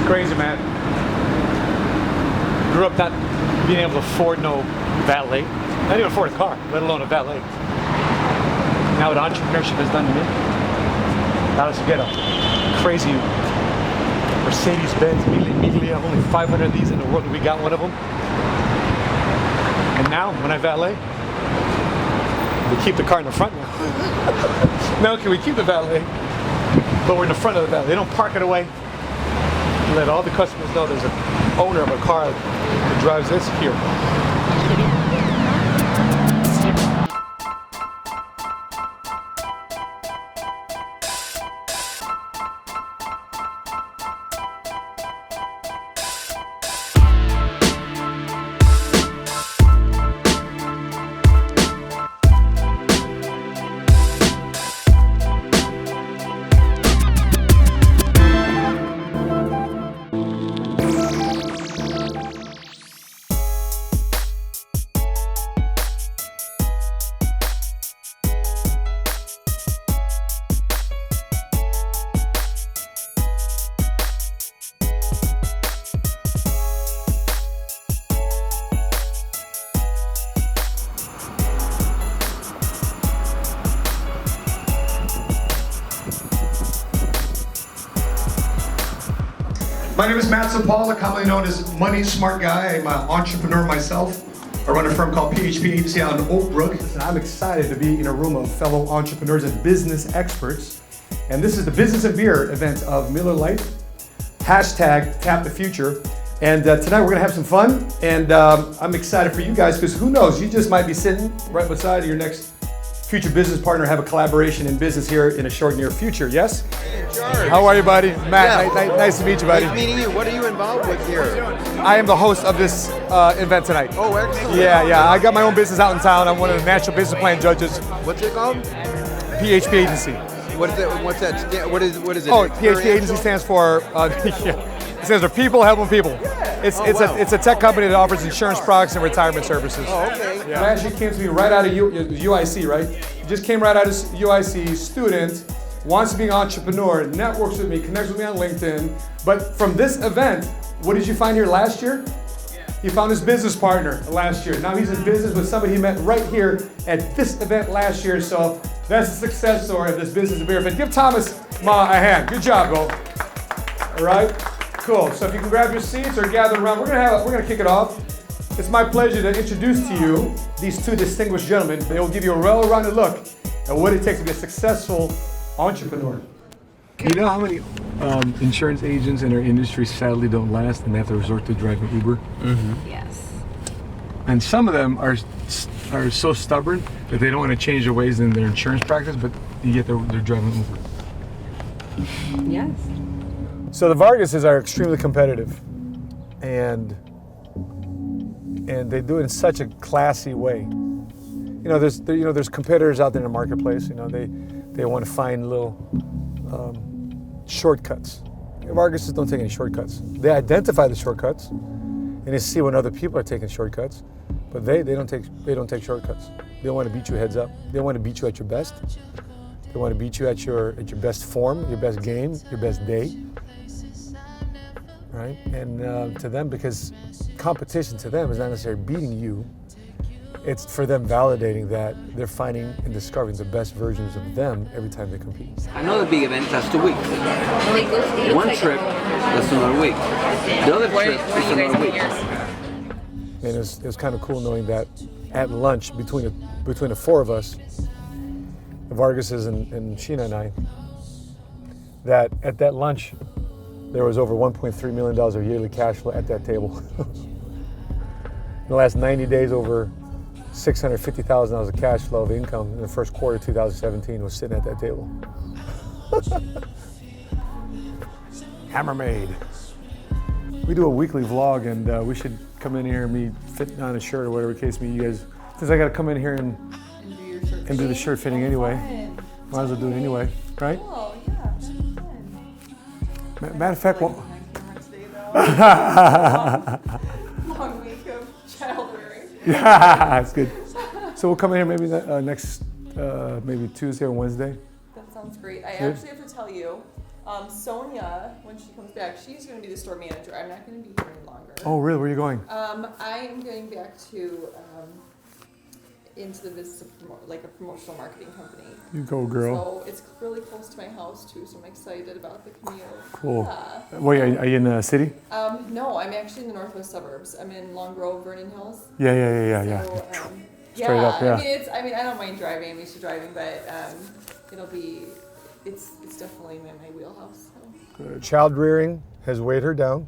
crazy, man. Grew up not being able to afford no valet. Not even afford a car, let alone a valet. Now what entrepreneurship has done to me, allowed us to get a crazy Mercedes-Benz Miglia, only 500 of these in the world, and we got one of them. And now, when I valet, we keep the car in the front now. Now, can we keep the valet? But we're in the front of the valet. They don't park it away. Let all the customers know there's an owner of a car that drives this here. My name is Matt Zapala, commonly known as Money Smart Guy. I'm an entrepreneur myself. I run a firm called EP6 Agency out in Oak Brook. Listen, I'm excited to be in a room of fellow entrepreneurs and business experts. And this is the Business and Beer event of Miller Lite. Hashtag Tap the Future. And tonight we're gonna have some fun. And I'm excited for you guys because who knows, you just might be sitting right beside your next future business partner, have a collaboration in business here in a short near future, yes? Hey, George. How are you, buddy? Matt, Yeah. nice to meet you, buddy. Nice meeting you. What are you involved with here? I am the host of this event tonight. Oh, excellent. Yeah. I got my own business out in town. I'm one of the National Business Plan judges, What's it called? PHP Agency. What is it? What's that? What is it? Oh, PHP Agency stands for, it stands for People Helping People. It's a tech company that offers insurance products and retirement services. Oh, okay. Yeah. Actually came to me right out of UIC, right? He just came right out of UIC, student, wants to be an entrepreneur, networks with me, connects with me on LinkedIn. But from this event, what did you find here last year? He found his business partner last year. Now he's in business with somebody he met right here at this event last year. So that's the success story of this Business and Beer event. Give Thomas Ma a hand. Good job, bro. All right, cool. So if you can grab your seats or gather around, we're gonna kick it off. It's my pleasure to introduce to you these two distinguished gentlemen. They will give you a well-rounded look at what it takes to be a successful entrepreneur. You know how many insurance agents in our industry sadly don't last and they have to resort to driving Uber? Mm-hmm. Yes. And some of them are so stubborn that they don't want to change their ways in their insurance practice, but yet they're driving Uber. Yes. So the Vargases are extremely competitive, and they do it in such a classy way. There's competitors out there in the marketplace. They want to find little shortcuts. Vargases don't take any shortcuts. They identify the shortcuts, and they see when other people are taking shortcuts, but they don't take shortcuts. They want to beat you heads up. They want to beat you at your best. They want to beat you at your best form, your best game, your best day. Right? And to them, because competition to them is not necessarily beating you, it's for them validating that they're finding and discovering the best versions of them every time they compete. Another big event lasts 2 weeks. One trip lasts another week. The other trip is another week. And it was kind of cool knowing that at lunch between the four of us, the Vargases and Sheena and I, that at that lunch there was over $1.3 million of yearly cash flow at that table. In the last 90 days, over $650,000 of cash flow of income in the first quarter of 2017 was sitting at that table. Hammer made. We do a weekly vlog, and we should come in here and me fit on a shirt or whatever the case may be. You guys, since I got to come in here and do the shirt fitting anyway, might as well do it anyway, right? Oh, yeah. Matter of fact, Long week of child rearing. yeah, it's good. So we'll come in here maybe next, maybe Tuesday or Wednesday. That sounds great. I Good. actually have to tell you, Sonia, when she comes back, she's going to be the store manager. I'm not going to be here any longer. Oh, really? Where are you going? I am going back to into the business of like a promotional marketing company. You go, girl. So it's really close to my house too, so I'm excited about the commute. Cool. Yeah. Wait, are you in the city? No, I'm actually in the northwest suburbs. I'm in Long Grove, Vernon Hills. Yeah. So, Straight up, yeah. I mean, I don't mind driving. I'm used to driving, but it's definitely in my wheelhouse. So. Child rearing has weighed her down.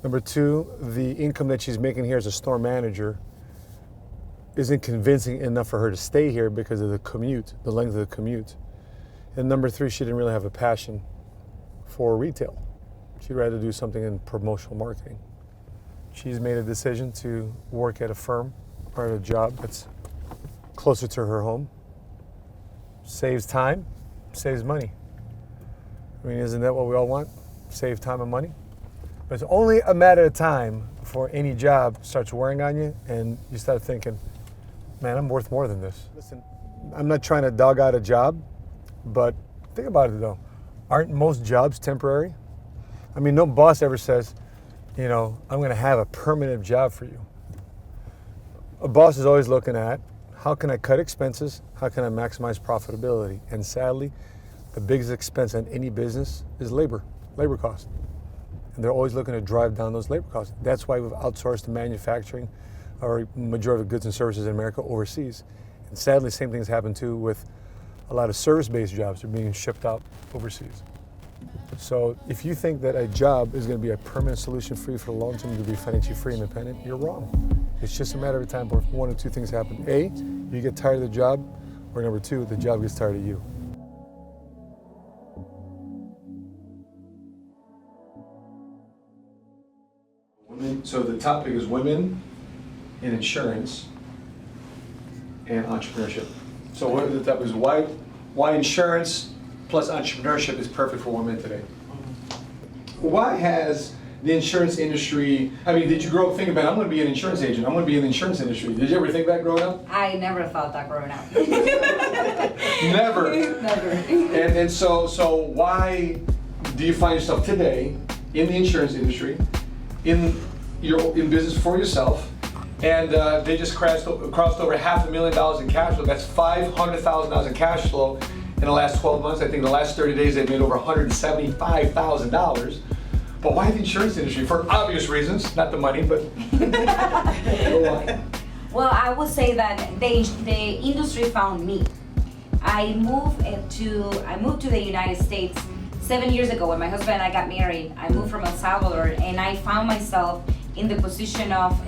Number two, the income that she's making here as a store manager isn't convincing enough for her to stay here because of the commute, the length of the commute. And number three, she didn't really have a passion for retail. She'd rather do something in promotional marketing. She's made a decision to work at a firm or at a job that's closer to her home. Saves time, saves money. I mean, isn't that what we all want? Save time and money? But it's only a matter of time before any job starts wearing on you and you start thinking, man, I'm worth more than this. Listen, I'm not trying to dog out a job, but think about it though. Aren't most jobs temporary? I mean, no boss ever says, you know, I'm gonna have a permanent job for you. A boss is always looking at, how can I cut expenses? How can I maximize profitability? And sadly, the biggest expense in any business is labor cost. And they're always looking to drive down those labor costs. That's why we've outsourced the manufacturing or majority of goods and services in America overseas. And sadly, same things happen too with a lot of service-based jobs are being shipped out overseas. So if you think that a job is going to be a permanent solution for you for the long term to be financially free and independent, you're wrong. It's just a matter of time before one of two things happen. A, you get tired of the job, or number two, the job gets tired of you. So the topic is women in insurance and entrepreneurship. So one of the topics is why insurance plus entrepreneurship is perfect for women today. Why has the insurance industry, I mean, did you grow up thinking about, I'm going to be an insurance agent, I'm going to be in the insurance industry? Did you ever think that growing up? I never thought that growing up. Never. Never. And so why do you find yourself today in the insurance industry, in business for yourself, and they just crossed over $500,000 in cash flow. That's $500,000 in cash flow in the last 12 months. I think the last 30 days they've made over $175,000. But why the insurance industry? For obvious reasons, not the money, but why? Well, I would say that the industry found me. I moved to the United States 7 years ago when my husband and I got married. I moved from El Salvador, and I found myself in the position of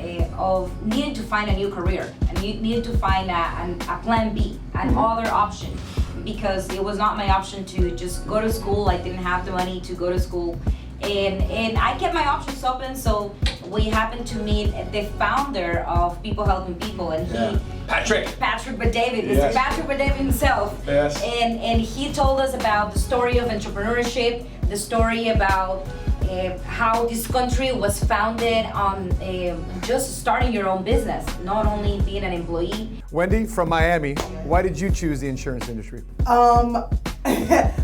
needing to find a new career. I needed to find a plan B, another option, because it was not my option to just go to school. I didn't have the money to go to school. And I kept my options open, so we happened to meet the founder of People Helping People, and Patrick Bet-David, yes. Patrick Bet-David himself. Yes. And he told us about the story of entrepreneurship, the story about how this country was founded on just starting your own business, not only being an employee. Wendy from Miami, why did you choose the insurance industry?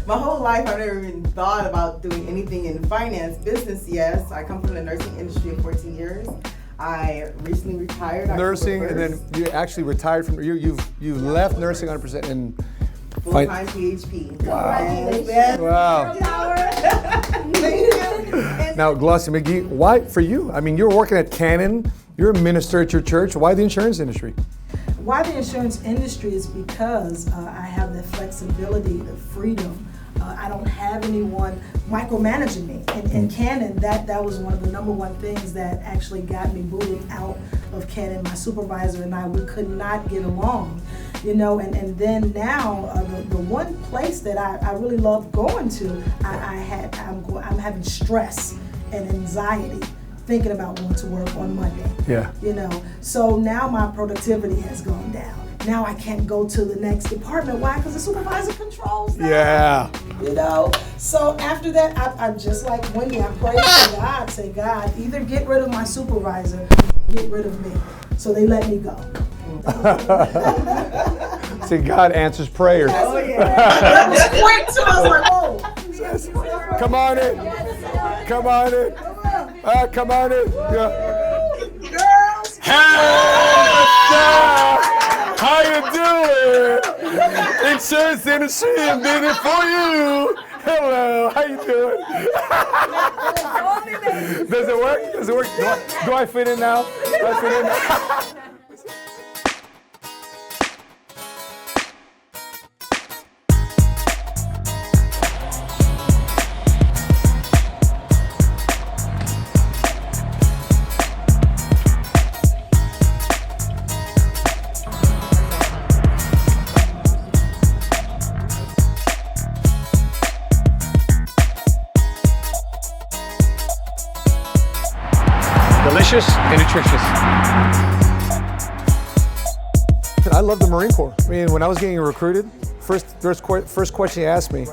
My whole life I've never even thought about doing anything in finance. Business, yes. I come from the nursing industry of 14 years. I recently retired. Nursing, and then you actually retired from, you left nursing 100% and full-time PHP. Wow. Now, Glossy McGee, why for you? I mean, you're working at Canon, you're a minister at your church. Why the insurance industry? Why the insurance industry is because I have the flexibility, the freedom. I don't have anyone micromanaging me. In Canon, that was one of the number one things that actually got me booted out of Canon. My supervisor and I, we could not get along, you know. And then now, the one place that I really love going to, I'm having stress and anxiety thinking about going to work on Monday. Yeah. You know, so now my productivity has gone down. Now I can't go to the next department. Why? Because the supervisor controls that. Yeah. You know, so after that, I'm just like Wendy. I pray to God, say, God, either get rid of my supervisor, or get rid of me. So they let me go. See, God answers prayers. Oh yeah. That was quick too. I was like, oh. Yes. Come on in. Come on in. Come on in. Yeah. Girls. Hey, what's up? How you doing? Insurance industry, I'm doing it for you. Hello, how you doing? Does it work? Does it work? Do I fit in now? Do I fit in now? Delicious and nutritious. I love the Marine Corps. I mean, when I was getting recruited, first question he asked me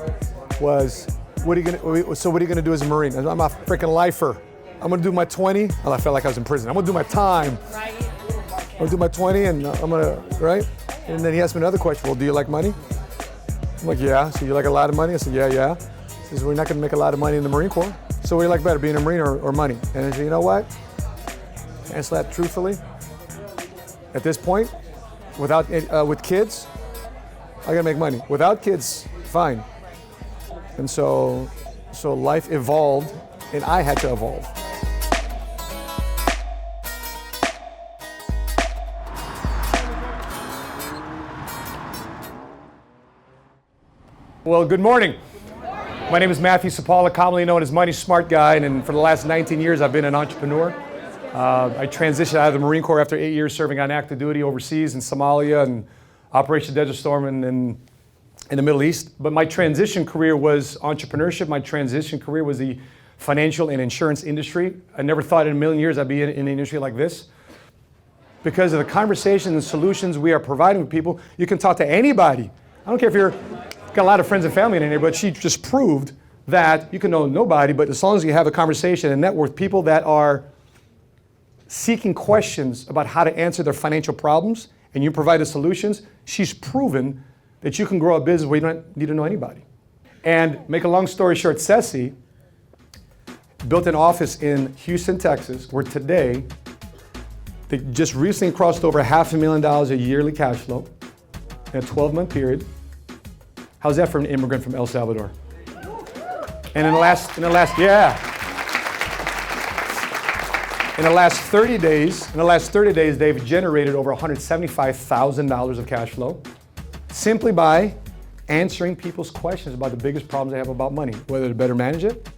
was, what are you gonna do as a Marine? I'm a freaking lifer. I'm gonna do my 20. I felt like I was in prison. I'm gonna do my time. I'm gonna do my 20 and I'm gonna, right? And then he asked me another question, well, do you like money? I'm like, yeah. So you like a lot of money? I said, yeah. He says, we're not gonna make a lot of money in the Marine Corps. So what do you like better, being a Marine or money? And I said, you know what? To answer that truthfully, at this point, with kids, I gotta make money. Without kids, fine. And so life evolved, and I had to evolve. Well, good morning. My name is Matthew Sapala, commonly known as Money Smart Guy, and for the last 19 years, I've been an entrepreneur. I transitioned out of the Marine Corps after 8 years serving on active duty overseas in Somalia and Operation Desert Storm in the Middle East. But my transition career was entrepreneurship. My transition career was the financial and insurance industry. I never thought in a million years I'd be in an industry like this. Because of the conversations and solutions we are providing with people, you can talk to anybody. I don't care if you're got a lot of friends and family in here, but she just proved that you can know nobody, but as long as you have a conversation and network with people that are seeking questions about how to answer their financial problems, and you provide the solutions, she's proven that you can grow a business where you don't need to know anybody. And make a long story short, Cecy built an office in Houston, Texas, where today they just recently crossed over $500,000 a yearly cash flow in a 12-month period. How's that for an immigrant from El Salvador? And in the last 30 days, they've generated over $175,000 of cash flow simply by answering people's questions about the biggest problems they have about money, whether to better manage it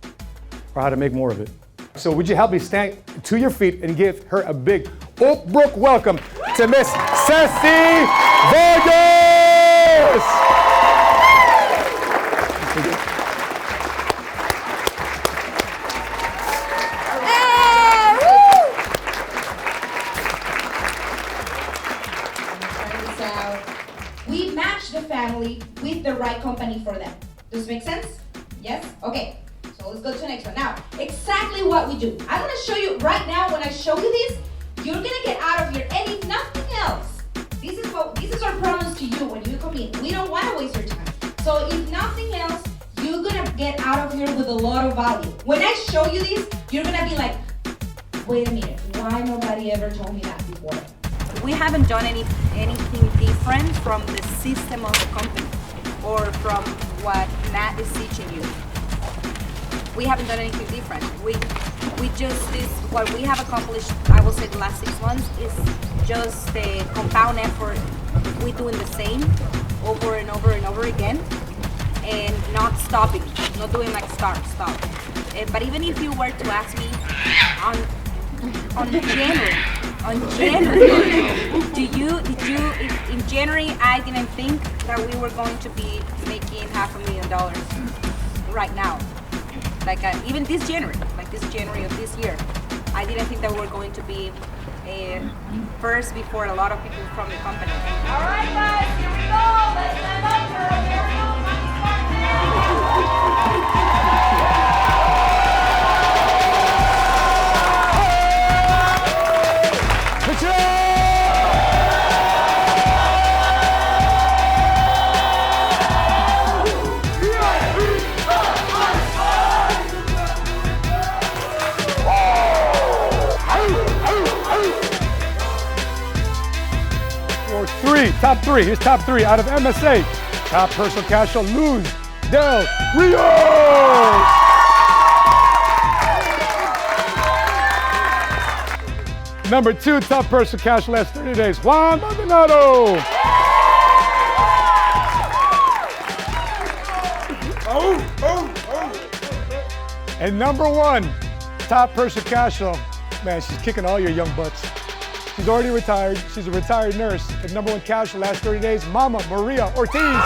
or how to make more of it. So would you help me stand to your feet and give her a big Oak Brook welcome to Miss Cecy Vargas! We match the family with the right company for them. Does it make sense? Yes? Okay. So let's go to the next one. Now, exactly what we do. I'm gonna show you right now. When I show you this, you're gonna get out of here, and if nothing else, this is our promise to you when you come in. We don't want to waste your time. So if nothing else, you're gonna get out of here with a lot of value. When I show you this, you're gonna be like, wait a minute, why nobody ever told me that before? We haven't done anything different from the system of the company or from what Matt is teaching you. We haven't done anything different. What we have accomplished, I will say the last 6 months, is just the compound effort. We're doing the same over and over and over again and not stopping, not doing like stop. But even if you were to ask me on January, in January, I didn't think that we were going to be making $500,000 right now. Even this January of this year, I didn't think that we were going to be first before a lot of people from the company. All right, guys, here we go. Let's stand up for a miracle money smart three. Here's top three out of MSA. Top personal cash flow, Luz Del Rio. Number two, top personal cash flow last 30 days, Juan Maldonado. And number one, top personal cash flow. Man, she's kicking all your young butts. She's already retired. She's a retired nurse. And number one cash flow last 30 days, Mama Maria Ortiz.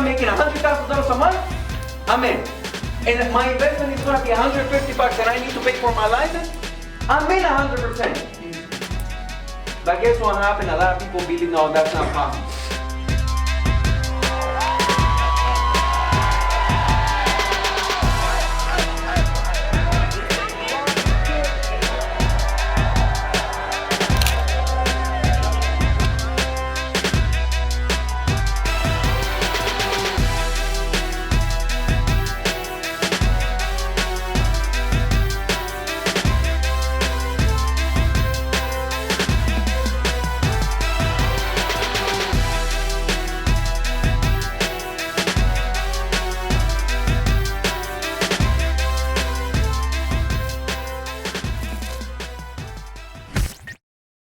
Making $100,000 a month, I'm in. And my investment is going to be $150 and I need to pay for my license, I'm in 100%. But guess what happened? A lot of people believe, no, that's not possible.